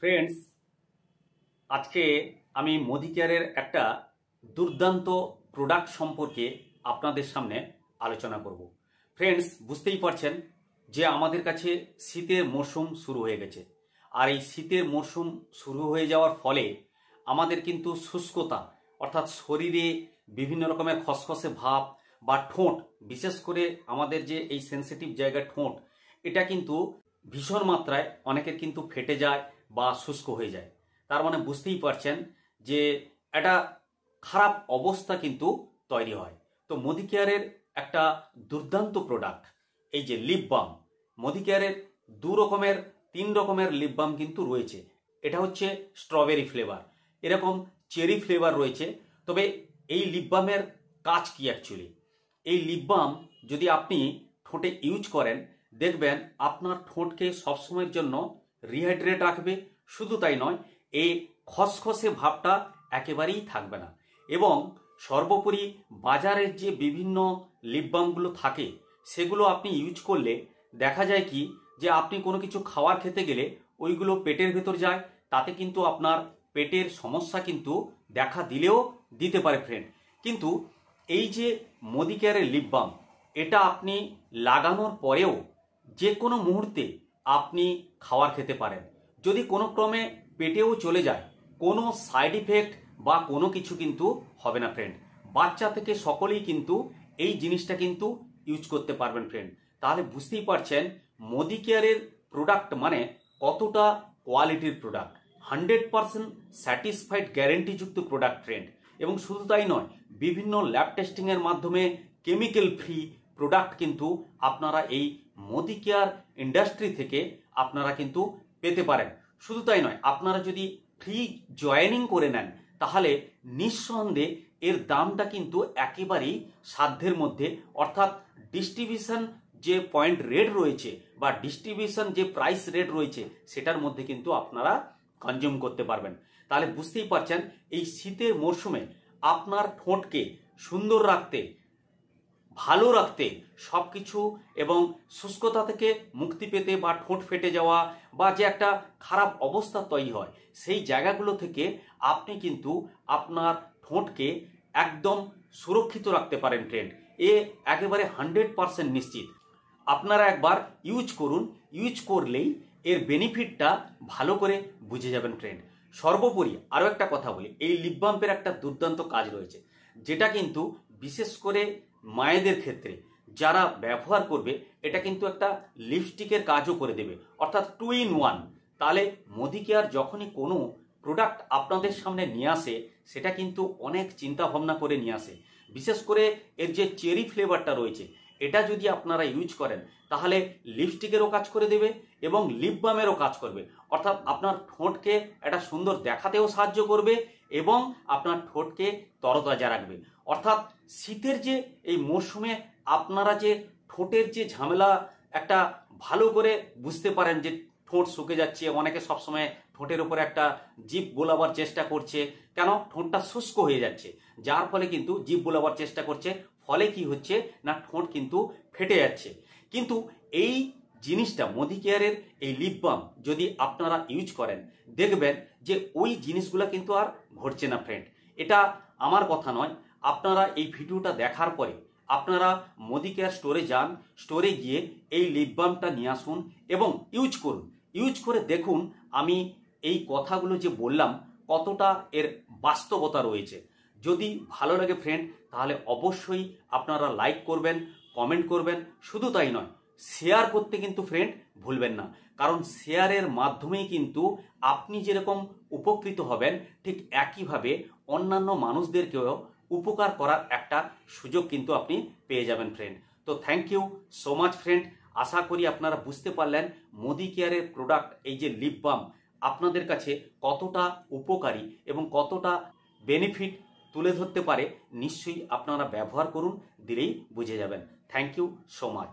Friends, আজকে আমি মোদিকেয়ারের একটা দুর্দান্ত প্রোডাক্ট সম্পর্কে আপনাদের সামনে আলোচনা করব। ফ্রেন্ডস, বুঝতেই পারছেন যে আমাদের কাছে শীতের মরশুম শুরু হয়ে গেছে। আর এই শীতের মরশুম শুরু হয়ে যাওয়ার ফলে আমাদের কিন্তু শুষ্কতা, অর্থাৎ শরীরে বিভিন্ন রকমের খসখসে ভাব বা ঠোঁট, বিশেষ করে আমাদের যে এই সেনসিটিভ জায়গা ঠোঁট, এটা কিন্তু ভীষণ মাত্রায় অনেকের কিন্তু ফেটে যায় বা শুষ্ক হয়ে যায়। তার মানে বুঝতেই পারছেন যে একটা খারাপ অবস্থা কিন্তু তৈরি হয়। তো মোদিকেয়ারের একটা দুর্দান্ত প্রোডাক্ট এই যে লিপ বাম। মোদিকেয়ারের তিন রকমের লিপ বাম কিন্তু রয়েছে। এটা হচ্ছে স্ট্রবেরি ফ্লেভার, এরকম চেরি ফ্লেভার রয়েছে। তবে এই লিপ বামের কাজ কি অ্যাকচুয়ালি? এই লিপ বাম যদি আপনি ঠোঁটে ইউজ করেন, দেখবেন আপনার ঠোঁটকে সবসময়ের জন্য রিহাইড্রেট রাখবে। শুধু তাই নয়, এই খসখসে ভাবটা একেবারেই থাকবে না। এবং সর্বোপরি বাজারের যে বিভিন্ন লিপ বামগুলো থাকে, সেগুলো আপনি ইউজ করলে দেখা যায় কি যে আপনি কোনো কিছু খাবার খেতে গেলে ওইগুলো পেটের ভেতর যায়, তাতে কিন্তু আপনার পেটের সমস্যা কিন্তু দেখা দিতে পারে ফ্রেন্ড। কিন্তু এই যে মোদিকেয়ারের লিপ বাম, এটা আপনি লাগানোর পরেও যে কোনো মুহূর্তে আপনি খাবার খেতে পারেন। যদি কোনো ক্রমে পেটেও চলে যায়, কোনো সাইড ইফেক্ট বা কোনো কিছু কিন্তু হবে না ফ্রেন্ড। বাচ্চা থেকে সকলেই কিন্তু এই জিনিসটা কিন্তু ইউজ করতে পারবেন ফ্রেন্ড। তাহলে বুঝতেই পারছেন মোদিকেয়ারের প্রোডাক্ট মানে কতটা কোয়ালিটির প্রোডাক্ট। 100% স্যাটিসফাইড গ্যারেন্টিযুক্ত প্রোডাক্ট ফ্রেন্ড। এবং শুধু তাই নয়, বিভিন্ন ল্যাব টেস্টিংয়ের মাধ্যমে কেমিক্যাল ফ্রি প্রোডাক্ট কিন্তু আপনারা এই মোদিকেয়ার ইন্ডাস্ট্রি থেকে আপনারা কিন্তু পেতে পারেন। শুধু তাই নয়, আপনারা যদি ফ্রি জয়েনিং করে নেন, তাহলে নিঃসন্দেহে এর দামটা কিন্তু একেবারেই সাধ্যের মধ্যে, অর্থাৎ ডিস্ট্রিবিউশন যে পয়েন্ট রেট রয়েছে বা ডিস্ট্রিবিউশন যে প্রাইস রেট রয়েছে, সেটার মধ্যে কিন্তু আপনারা কনজিউম করতে পারবেন। তাহলে বুঝতেই পারছেন এই শীতের মরশুমে আপনার ঠোঁটকে সুন্দর রাখতে, ভালো রাখতে, সব কিছু এবং শুষ্কতা থেকে মুক্তি পেতে বা ঠোঁট ফেটে যাওয়া বা যে একটা খারাপ অবস্থা তৈরি হয়, সেই জায়গাগুলো থেকে আপনি কিন্তু আপনার ঠোঁটকে একদম সুরক্ষিত রাখতে পারেন ফ্রেন্ড। এ একেবারে 100% নিশ্চিত। আপনারা একবার ইউজ করুন, ইউজ করলেই এর বেনিফিটটা ভালো করে বুঝে যাবেন ফ্রেন্ড। সর্বোপরি আরও একটা কথা বলি, এই লিপ বাম্পের একটা দুর্দান্ত কাজ রয়েছে, যেটা কিন্তু বিশেষ করে মায়েদের ক্ষেত্রে যারা ব্যবহার করবে, এটা কিন্তু একটা লিপস্টিকের কাজও করে দেবে, অর্থাৎ 2 in 1। তাহলে মোদিকেয়ার যখনই কোনো প্রোডাক্ট আপনাদের সামনে নিয়ে আসে, সেটা কিন্তু অনেক চিন্তা ভাবনা করে নিয়ে আসে। বিশেষ করে এর যে চেরি ফ্লেভারটা রয়েছে, এটা যদি আপনারা ইউজ করেন, তাহলে লিপস্টিকেরও কাজ করে দেবে এবং লিপ বামেরও কাজ করবে। অর্থাৎ আপনার ঠোঁটকে একটা সুন্দর দেখাতেও সাহায্য করবে এবং আপনার ঠোঁটকে তরতাজা রাখবে। অর্থাৎ শীতের যে এই মরশুমে আপনারা যে ঠোঁটের যে ঝামেলা একটা ভালো করে বুঝতে পারেন যে ঠোঁট শুকে যাচ্ছে, অনেকে সবসময় ঠোঁটের উপরে একটা জিভ বোলাবার চেষ্টা করছে, কেন? ঠোঁটটা শুষ্ক হয়ে যাচ্ছে, যার ফলে কিন্তু জিভ বোলাবার চেষ্টা করছে, ফলে কি হচ্ছে না, ঠোঁট কিন্তু ফেটে যাচ্ছে। কিন্তু এই জিনিসটা মোদিকেয়ারের এই লিপ বাম যদি আপনারা ইউজ করেন, দেখবেন যে ওই জিনিসগুলো কিন্তু আর ঘটছে না ফ্রেন্ড। এটা আমার কথা নয়, আপনারা এই ভিডিওটা দেখার পরে আপনারা মোদিকেয়ার স্টোরে যান, স্টোরে গিয়ে এই লিপ বামটা নিয়ে আসুন এবং ইউজ করুন। ইউজ করে দেখুন আমি এই কথাগুলো যে বললাম কতটা এর বাস্তবতা রয়েছে। যদি ভালো লাগে ফ্রেন্ড, তাহলে অবশ্যই আপনারা লাইক করবেন, কমেন্ট করবেন। শুধু তাই নয়, শেয়ার করতে কিন্তু ফ্রেন্ড ভুলবেন না, কারণ শেয়ারের মাধ্যমেই কিন্তু আপনি যেরকম উপকৃত হবেন, ঠিক একইভাবে অন্যান্য মানুষদেরকেও উপকার করার একটা সুযোগ কিন্তু আপনি পেয়ে যাবেন ফ্রেন্ড। তো thank you so much friend. আশা করি আপনারা বুঝতে পারলেন মোদিকেয়ারের প্রোডাক্ট এই যে লিপ বাম আপনাদের কাছে কতটা উপকারী এবং কতটা বেনিফিট তুলে ধরতে পারে। নিশ্চয়ই আপনারা ব্যবহার করুন, দিলেই বুঝে যাবেন। Thank you so much.